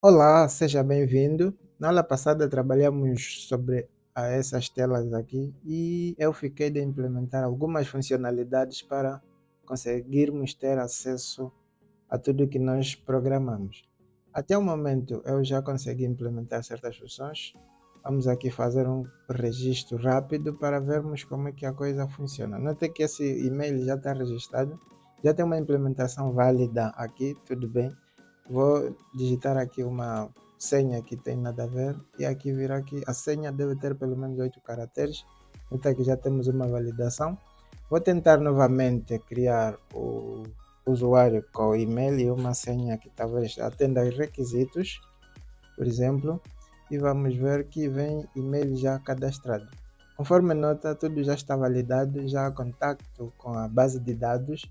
Olá, seja bem-vindo. Na aula passada trabalhamos sobre essas telas aqui e eu fiquei de implementar algumas funcionalidades para conseguirmos ter acesso a tudo que nós programamos. Até o momento eu já consegui implementar certas funções. Vamos aqui fazer um registro rápido para vermos como é que a coisa funciona. Note que esse e-mail já está registrado, já tem uma implementação válida aqui, tudo bem. Vou digitar aqui uma senha que tem nada a ver e aqui virá que a senha deve ter pelo menos 8 caracteres. Então aqui já temos uma validação. Vou tentar novamente criar o usuário com e-mail e uma senha que talvez atenda aos requisitos, por exemplo, e vamos ver que vem e-mail já cadastrado. Conforme nota, tudo já está validado, já há contato com a base de dados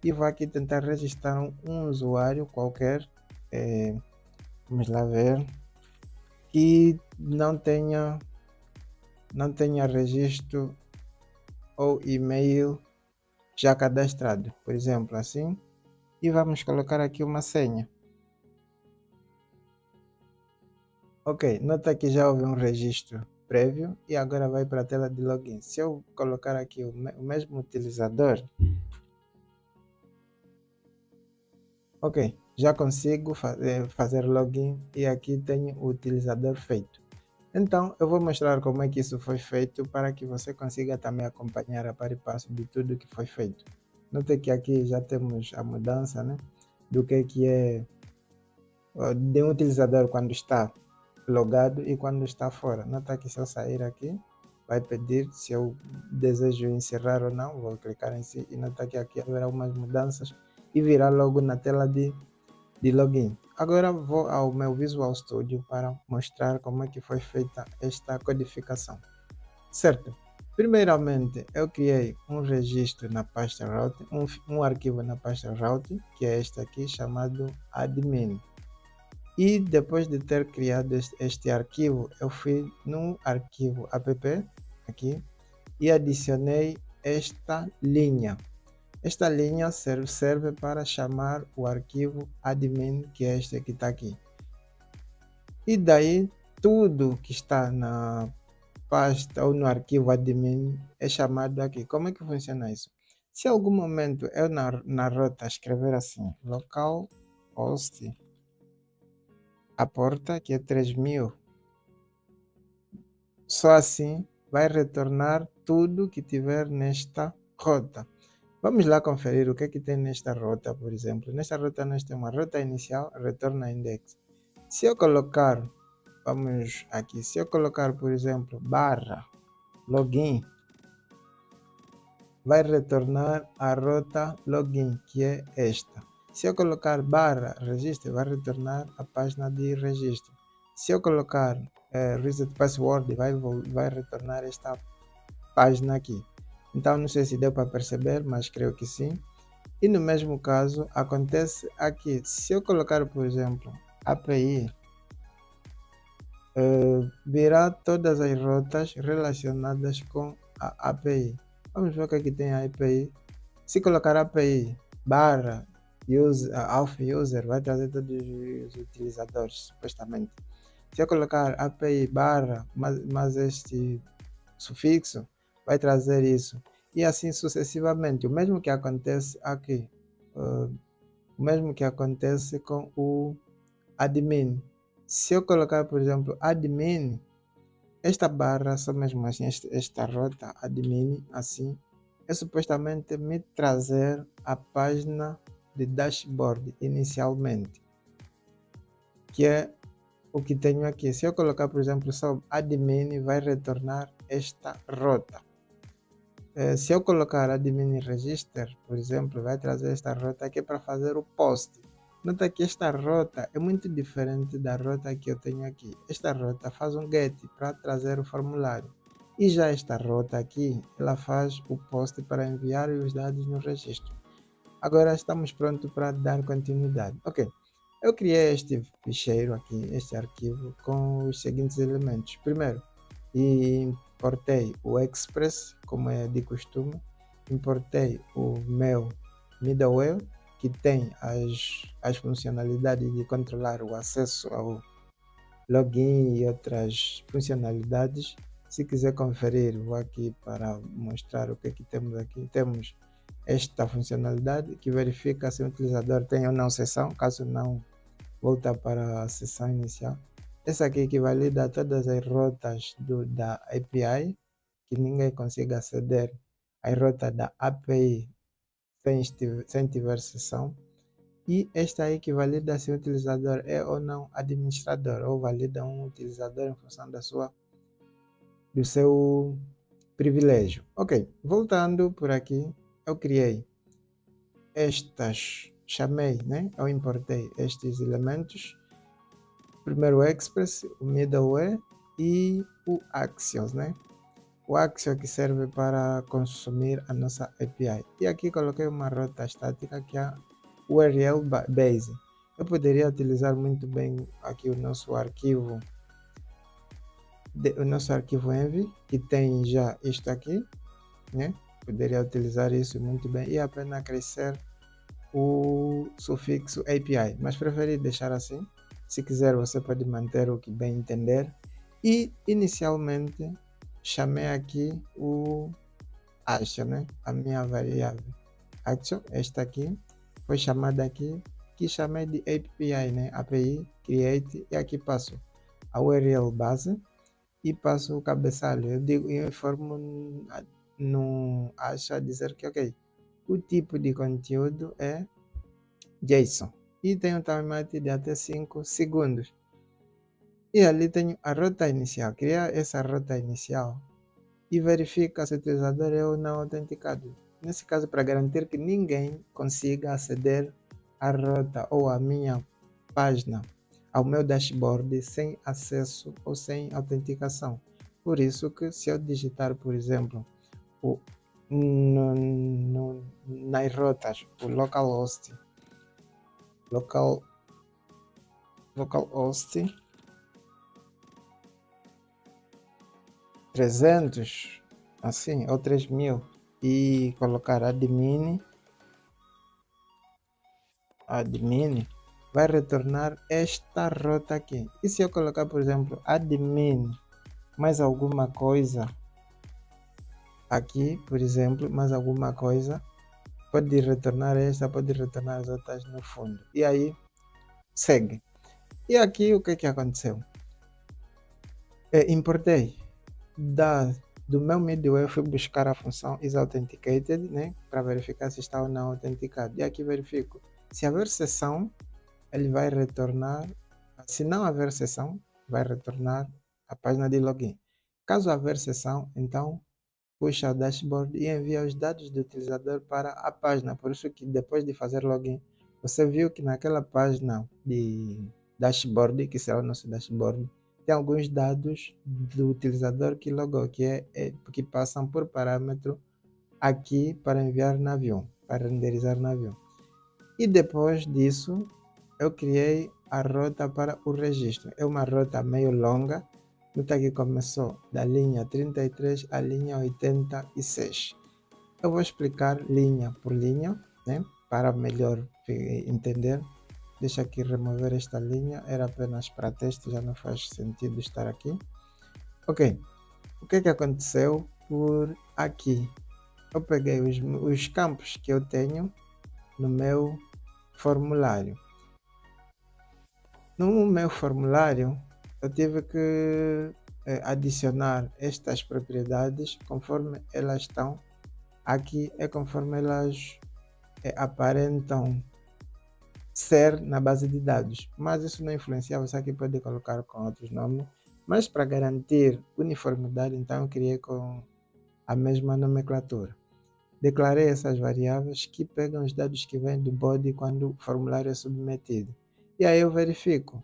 e vou aqui tentar registrar um usuário qualquer, eh, vamos lá ver, que não tenha registro ou e-mail já cadastrado, por exemplo, assim, e vamos colocar aqui uma senha. Ok, nota que já houve um registro prévio e agora vai para a tela de login. Se eu colocar aqui o mesmo utilizador, ok, já consigo fazer login e aqui tenho o utilizador feito. Então, eu vou mostrar como é que isso foi feito para que você consiga também acompanhar a par e passo de tudo que foi feito. Note que aqui já temos a mudança, né, do que é de um utilizador quando está logado e quando está fora. Nota que se eu sair aqui, vai pedir se eu desejo encerrar ou não. Vou clicar em si e nota que aqui haverá algumas mudanças e virá logo na tela de login. Agora vou ao meu Visual Studio para mostrar como é que foi feita esta codificação. Certo. Primeiramente, eu criei um registro na pasta root, um arquivo na pasta root, que é este aqui, chamado admin. E depois de ter criado este arquivo, eu fui no arquivo app aqui e adicionei esta linha. Esta linha serve para chamar o arquivo admin, que é este que está aqui. E daí tudo que está na pasta ou no arquivo admin é chamado aqui. Como é que funciona isso? Se em algum momento eu na rota escrever assim, localhost, a porta que é 3000, só assim vai retornar tudo que tiver nesta rota. Vamos lá conferir o que é que tem nesta rota, por exemplo. Nesta rota nós temos uma rota inicial, retorna index. Se eu colocar, vamos aqui, se eu colocar, por exemplo, barra login, vai retornar a rota login, que é esta. Se eu colocar barra registro, vai retornar a página de registro. Se eu colocar reset password, vai retornar esta página aqui. Então não sei se deu para perceber, mas creio que sim. E no mesmo caso acontece aqui. Se eu colocar, por exemplo, API, virá todas as rotas relacionadas com a API. Vamos ver o que aqui tem a API. Se colocar API barra auth user, vai trazer todos os utilizadores, supostamente. Se eu colocar API barra mais este sufixo, vai trazer isso. E assim sucessivamente. O mesmo que acontece aqui. O mesmo que acontece com o admin. Se eu colocar, por exemplo, admin, esta barra, só mesmo assim, esta rota admin, assim, é supostamente me trazer a página de dashboard inicialmente, que é o que tenho aqui. Se eu colocar, por exemplo, só admin, vai retornar esta rota. Se eu colocar admin register, por exemplo, vai trazer esta rota aqui para fazer o post. Nota que esta rota é muito diferente da rota que eu tenho aqui. Esta rota faz um get para trazer o formulário. E já esta rota aqui, ela faz o post para enviar os dados no registro. Agora estamos prontos para dar continuidade. Ok, eu criei este ficheiro aqui, este arquivo, com os seguintes elementos. Primeiro, importei o Express, como é de costume. Importei o meu middleware, que tem as funcionalidades de controlar o acesso ao login e outras funcionalidades. Se quiser conferir, vou aqui para mostrar o que é que temos aqui. Temos esta funcionalidade que verifica se o utilizador tem ou não sessão, caso não, volta para a sessão inicial. Essa aqui que valida todas as rotas da API, que ninguém consiga aceder às rotas da API sem tiver sessão. E esta aí que valida se o utilizador é ou não administrador, ou valida um utilizador em função do seu privilégio. Ok, voltando por aqui, eu criei chamei, né? Eu importei estes elementos. Primeiro o Express, o Middleware e o Axios, né? O Axios que serve para consumir a nossa API. E aqui coloquei uma rota estática que é a URL Base. Eu poderia utilizar muito bem aqui o nosso arquivo env, que tem já isto aqui, né? Poderia utilizar isso muito bem e apenas crescer o sufixo API, mas preferi deixar assim. Se quiser, você pode manter o que bem entender. E inicialmente chamei aqui o action, né? A minha variável action, esta aqui foi chamada aqui, que chamei de API, né? API create, e aqui passo a URL base e passo o cabeçalho. Eu informo no action a dizer que ok, o tipo de conteúdo é JSON e tenho um timeout de até 5 segundos. E ali tenho a rota inicial, criar essa rota inicial e verifica se o utilizador é ou não autenticado. Nesse caso, para garantir que ninguém consiga aceder à rota ou à minha página, ao meu dashboard, sem acesso ou sem autenticação. Por isso que se eu digitar, por exemplo, nas rotas, o localhost 300, assim, ou 3000, e colocar admin, vai retornar esta rota aqui. E se eu colocar, por exemplo, admin mais alguma coisa aqui, por exemplo, mais alguma coisa, pode retornar esta, pode retornar as outras no fundo. E aí segue. E aqui o que aconteceu? Importei do meu middleware, fui buscar a função isAuthenticated, né, para verificar se está ou não autenticado. E aqui verifico. Se haver sessão, ele vai retornar. Se não haver sessão, vai retornar a página de login. Caso haver sessão, então puxa o dashboard e envia os dados do utilizador para a página. Por isso que depois de fazer login, você viu que naquela página de dashboard, que será o nosso dashboard, tem alguns dados do utilizador que logou, que passam por parâmetro aqui para enviar na avião, para renderizar na avião. E depois disso, eu criei a rota para o registro. É uma rota meio longa. Nota que começou da linha 33 à linha 86. Eu vou explicar linha por linha, né, para melhor entender. Deixa aqui remover esta linha, era apenas para teste, já não faz sentido estar aqui. Ok, o que aconteceu por aqui? Eu peguei os campos que eu tenho no meu formulário. No meu formulário, eu tive que adicionar estas propriedades conforme elas estão aqui, é conforme elas aparentam ser na base de dados, mas isso não influencia, você aqui pode colocar com outros nomes, mas para garantir uniformidade, então eu criei com a mesma nomenclatura. Declarei essas variáveis que pegam os dados que vêm do body quando o formulário é submetido. E aí eu verifico.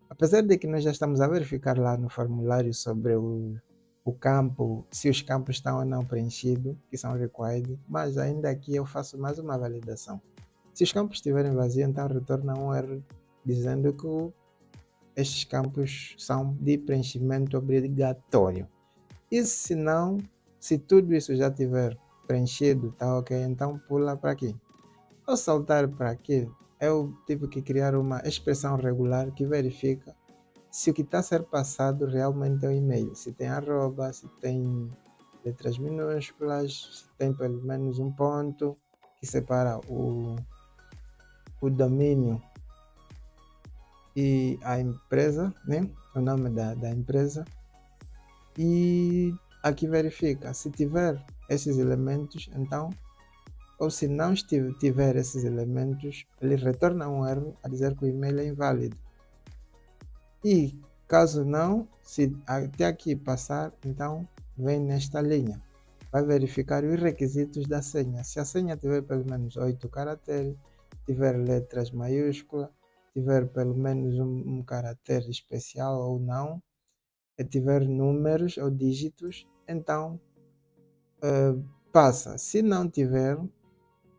Apesar de que nós já estamos a verificar lá no formulário sobre o campo, se os campos estão ou não preenchidos, que são required, mas ainda aqui eu faço mais uma validação. Se os campos estiverem vazios, então retorna um erro dizendo que estes campos são de preenchimento obrigatório. E se não, se tudo isso já estiver preenchido, tá ok, então pula para aqui. Ao saltar para aqui, eu tive que criar uma expressão regular que verifica se o que está a ser passado realmente é o e-mail. Se tem arroba, se tem letras minúsculas, se tem pelo menos um ponto que separa o domínio e a empresa, né? O nome da empresa. E aqui verifica, se tiver esses elementos, então, ou se não tiver esses elementos, ele retorna um erro a dizer que o e-mail é inválido. E caso não, se até aqui passar, então vem nesta linha. Vai verificar os requisitos da senha. Se a senha tiver pelo menos 8 caracteres, tiver letras maiúsculas, tiver pelo menos um caractere especial ou não, e tiver números ou dígitos, então passa. Se não tiver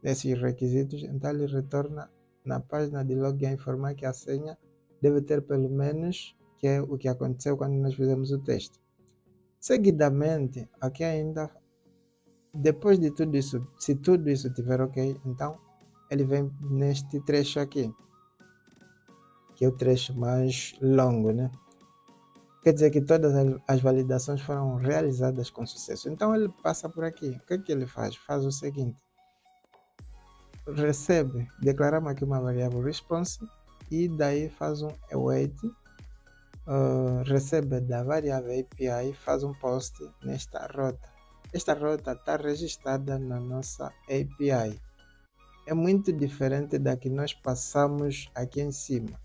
esses requisitos, então ele retorna na página de login a informar que a senha deve ter pelo menos, que é o que aconteceu quando nós fizemos o teste. Seguidamente, aqui ainda, depois de tudo isso, se tudo isso estiver ok, então ele vem neste trecho aqui, que é o trecho mais longo, né? Quer dizer que todas as validações foram realizadas com sucesso. Então ele passa por aqui. O que é que ele faz? Faz o seguinte: recebe, declaramos aqui uma variável response e daí faz um await, recebe da variável API, faz um post nesta rota. Esta rota está registrada na nossa API. É muito diferente da que nós passamos aqui em cima.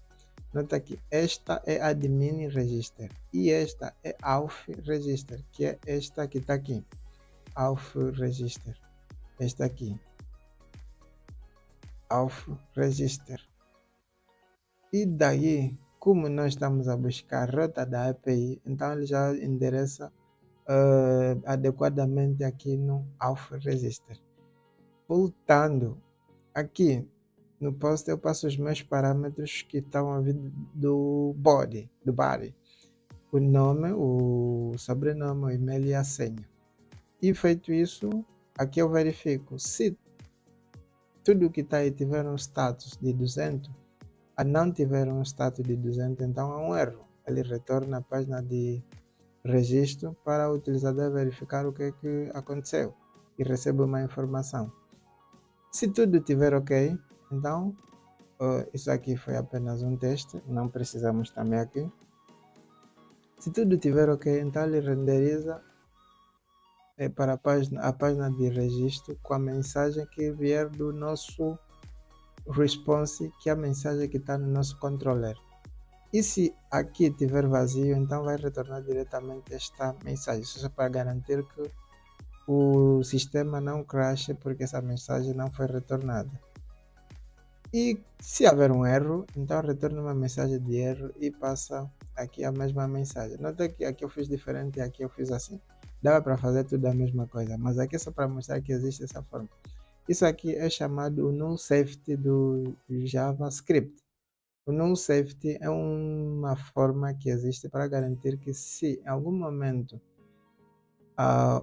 Nota que esta é admin register e esta é auth register, que é esta que está aqui, auth register, esta aqui, auth register. E daí, como nós estamos a buscar a rota da API, então ele já endereça adequadamente aqui no auth register. Voltando aqui no post, eu passo os meus parâmetros que estão a vir do body. O nome, o sobrenome, o e-mail e a senha. E feito isso, aqui eu verifico se tudo que está aí tiver um status de 200, a não tiver um status de 200, então é um erro. Ele retorna a página de registro para o utilizador verificar o que aconteceu e recebe uma informação. Se tudo estiver ok, então isso aqui foi apenas um teste, não precisamos também aqui. Se tudo estiver ok, então ele renderiza para a página de registro com a mensagem que vier do nosso response, que é a mensagem que está no nosso controller. E se aqui estiver vazio, então vai retornar diretamente esta mensagem. Isso é para garantir que o sistema não crashe porque essa mensagem não foi retornada. E se haver um erro, então retorna uma mensagem de erro e passa aqui a mesma mensagem. Nota que aqui eu fiz diferente e aqui eu fiz assim. Dava para fazer tudo a mesma coisa, mas aqui é só para mostrar que existe essa forma. Isso aqui é chamado null safety do JavaScript. O null safety é uma forma que existe para garantir que se em algum momento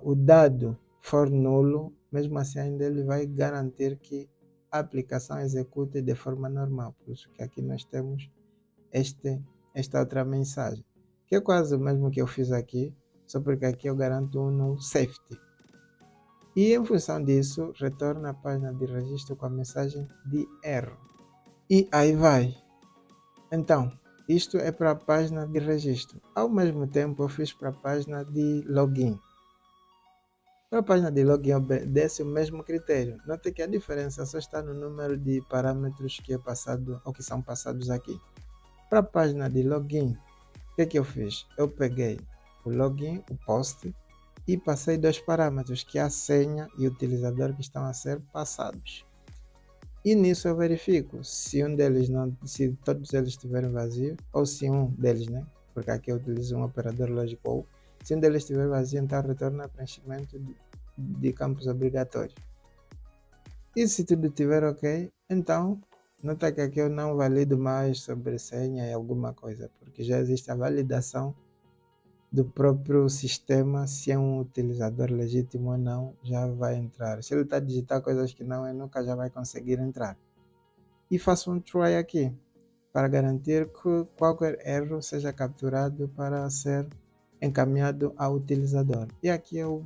o dado for nulo, mesmo assim ainda ele vai garantir que a aplicação execute de forma normal. Por isso que aqui nós temos esta outra mensagem, que é quase o mesmo que eu fiz aqui, só porque aqui eu garanto um null safety. E em função disso, retorna a página de registro com a mensagem de erro. E aí vai. Então, isto é para a página de registro. Ao mesmo tempo, eu fiz para a página de login. Para a página de login obedece o mesmo critério. Note que a diferença só está no número de parâmetros que é passado ou que são passados aqui. Para a página de login, o que eu fiz? Eu peguei o login, o post, e passei dois parâmetros, que é a senha e o utilizador, que estão a ser passados. E nisso eu verifico se um deles não, se todos eles estiverem vazios, ou se um deles, né? Porque aqui eu utilizo um operador lógico ou. Se um deles estiver vazio, então retorna preenchimento de campos obrigatórios. E se tudo estiver ok, então nota que aqui eu não valido mais sobre senha e alguma coisa, porque já existe a validação do próprio sistema, se é um utilizador legítimo ou não, já vai entrar. Se ele está a digitar coisas que não é, nunca já vai conseguir entrar. E faço um try aqui, para garantir que qualquer erro seja capturado para ser encaminhado ao utilizador. E aqui eu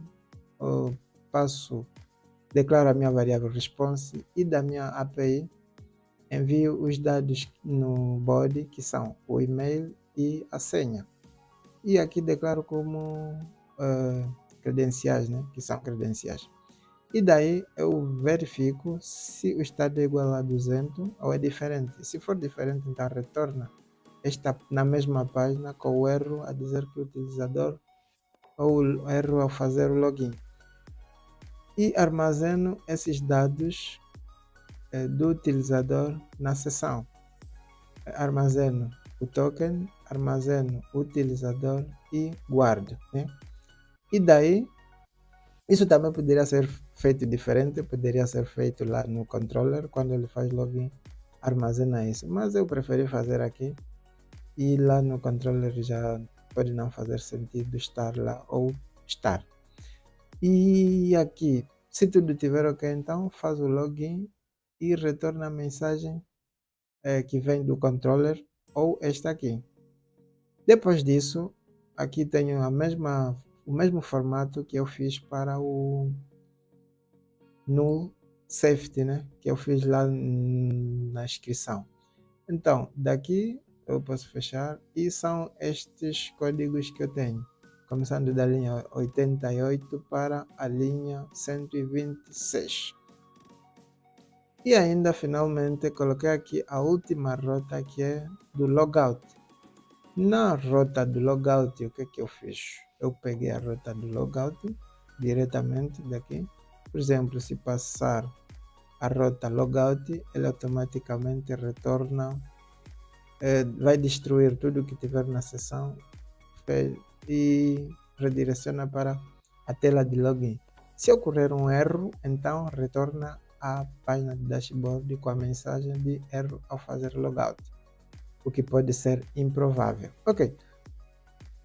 declaro a minha variável response e da minha API envio os dados no body, que são o e-mail e a senha. E aqui declaro como credenciais, né? Que são credenciais. E daí eu verifico se o estado é igual a 200 ou é diferente. Se for diferente, então retorna está na mesma página com o erro a dizer que o utilizador ou o erro ao fazer o login. E armazeno esses dados do utilizador na seção. Armazeno o token, armazeno o utilizador e guardo, né? E daí, isso também poderia ser feito diferente, poderia ser feito lá no controller, quando ele faz login, armazena isso. Mas eu preferi fazer aqui, e lá no controller já pode não fazer sentido estar lá ou estar. E aqui, se tudo estiver ok, então faz o login e retorna a mensagem que vem do controller ou esta aqui. Depois disso, aqui tenho o mesmo formato que eu fiz para o null safety, né? Que eu fiz lá na inscrição. Então, daqui eu posso fechar e são estes códigos que eu tenho, começando da linha 88 para a linha 126. E ainda finalmente coloquei aqui a última rota, que é do logout. Na rota do logout, o que é que eu fiz? Eu peguei a rota do logout diretamente daqui. Por exemplo, se passar a rota logout, ele automaticamente retorna, vai destruir tudo que tiver na seção e redireciona para a tela de login. Se ocorrer um erro, então retorna à página do dashboard com a mensagem de erro ao fazer logout, o que pode ser improvável. Ok,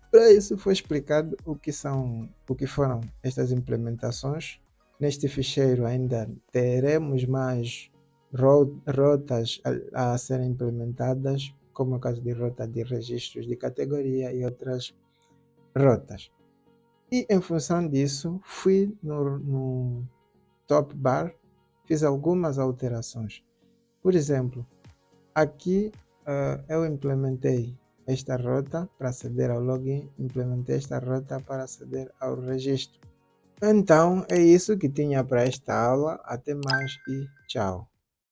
para isso foi explicado o que foram estas implementações. Neste ficheiro ainda teremos mais rotas a serem implementadas, como o caso de rota de registros de categoria e outras rotas. E em função disso, fui no top bar, fiz algumas alterações. Por exemplo, aqui eu implementei esta rota para aceder ao login, implementei esta rota para aceder ao registro. Então é isso que tinha para esta aula. Até mais e tchau.